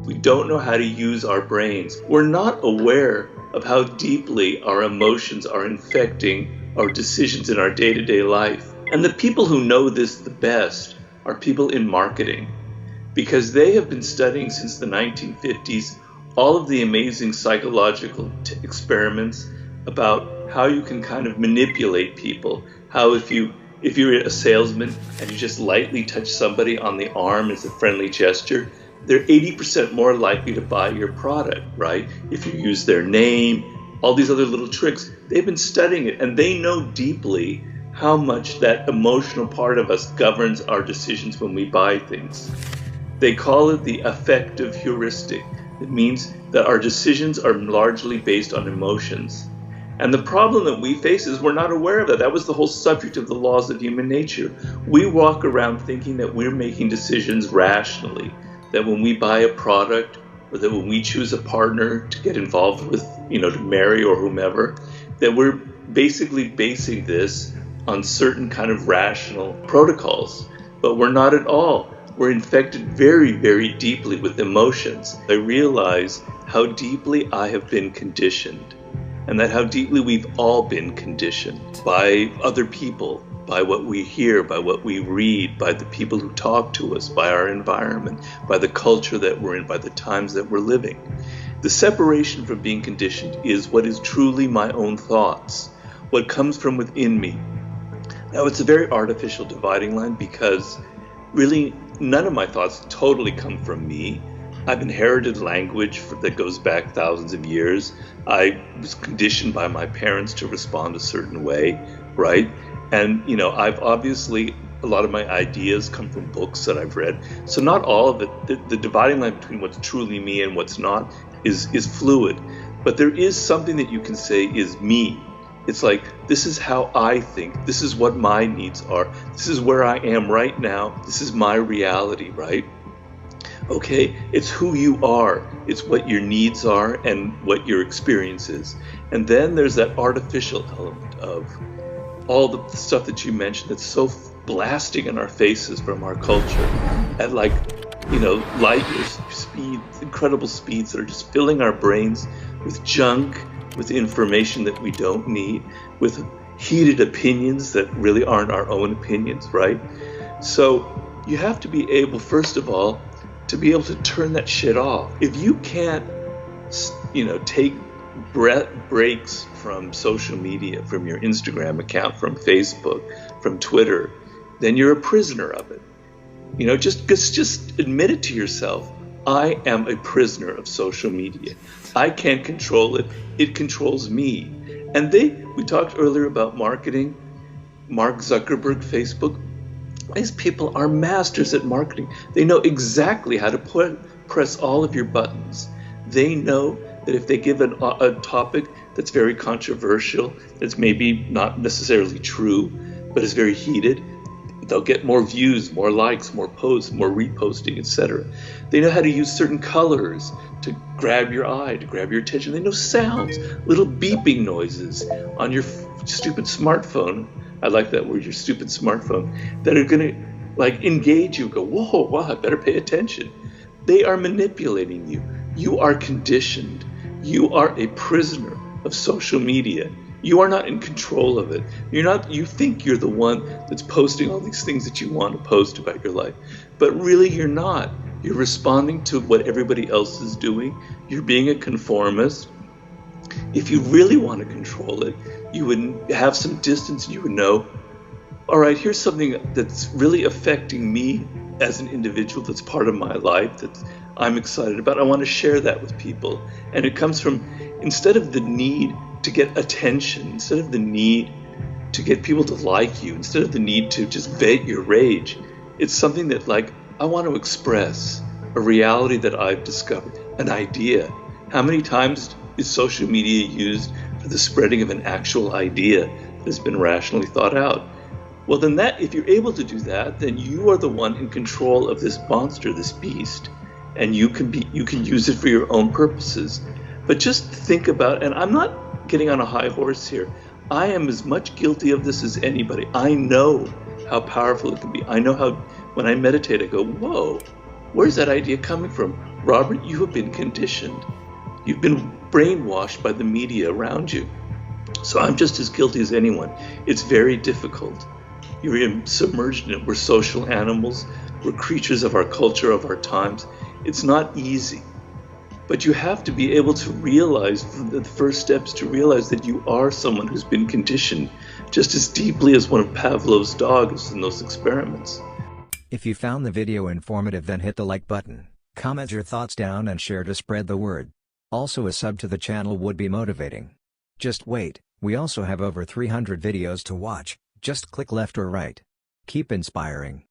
We don't know how to use our brains. We're not aware of how deeply our emotions are infecting our decisions in our day-to-day life. And the people who know this the best are people in marketing, because they have been studying since the 1950s all of the amazing psychological experiments about how you can kind of manipulate people. How if you're a salesman and you just lightly touch somebody on the arm as a friendly gesture, they're 80% more likely to buy your product, right? If you use their name, all these other little tricks. They've been studying it, and they know deeply how much that emotional part of us governs our decisions when we buy things. They call it the affective heuristic. It means that our decisions are largely based on emotions. And the problem that we face is we're not aware of that. That was the whole subject of the laws of human nature. We walk around thinking that we're making decisions rationally, that when we buy a product, or that when we choose a partner to get involved with, to marry or whomever, that we're basically basing this on certain kind of rational protocols. But we're not at all. We're infected very, very deeply with emotions. I realize how deeply I have been conditioned, and that how deeply we've all been conditioned by other people, by what we hear, by what we read, by the people who talk to us, by our environment, by the culture that we're in, by the times that we're living. The separation from being conditioned is what is truly my own thoughts, what comes from within me. Now, it's a very artificial dividing line, because really none of my thoughts totally come from me. I've inherited language that goes back thousands of years. I was conditioned by my parents to respond a certain way, right? And, I've obviously, a lot of my ideas come from books that I've read. So not all of it, the dividing line between what's truly me and what's not is fluid. But there is something that you can say is me. It's like, this is how I think. This is what my needs are. This is where I am right now. This is my reality, right? Okay, it's who you are. It's what your needs are and what your experience is. And then there's that artificial element of all the stuff that you mentioned that's so blasting in our faces from our culture at light years speed, incredible speeds that are just filling our brains with junk, with information that we don't need, with heated opinions that really aren't our own opinions, right? So you have to be able, first of all, to be able to turn that shit off. If you can't, take breaks from social media, from your Instagram account, from Facebook, from Twitter, then you're a prisoner of it. Just admit it to yourself. I am a prisoner of social media. I can't control it. It controls me. And we talked earlier about marketing. Mark Zuckerberg, Facebook. These people are masters at marketing. They know exactly how to press all of your buttons. They know that if they give a topic that's very controversial, that's maybe not necessarily true, but is very heated, they'll get more views, more likes, more posts, more reposting, etc. They know how to use certain colors to grab your eye, to grab your attention. They know sounds, little beeping noises on your stupid smartphone. I like that word, your stupid smartphone, that are going to engage you, go, whoa, wow, I better pay attention. They are manipulating you. You are conditioned. You are a prisoner of social media. You are not in control of it. You think you're the one that's posting all these things that you want to post about your life, but really you're not. You're responding to what everybody else is doing. You're being a conformist. If you really want to control it, you would have some distance and you would know, all right, here's something that's really affecting me as an individual, that's part of my life, that I'm excited about. I want to share that with people. And it comes from, instead of the need to get attention, instead of the need to get people to like you, instead of the need to just vent your rage, it's something that I want to express a reality that I've discovered, an idea. How many times is social media used for the spreading of an actual idea that has been rationally thought out? Well, then if you're able to do that, then you are the one in control of this monster, this beast, and you can use it for your own purposes. But just think about, and I'm not getting on a high horse here, I am as much guilty of this as anybody. I know how powerful it can be. I know how, when I meditate, I go, whoa, Where's that idea coming from? Robert, you have been conditioned. You've been brainwashed by the media around you. So I'm just as guilty as anyone. It's very difficult. You're submerged in it. We're social animals. We're creatures of our culture, of our times. It's not easy. But you have to be able to realize, the first steps to realize that you are someone who's been conditioned just as deeply as one of Pavlov's dogs in those experiments. If you found the video informative, then hit the like button, comment your thoughts down and share to spread the word. Also, a sub to the channel would be motivating. Just wait, we also have over 300 videos to watch, just click left or right. Keep inspiring.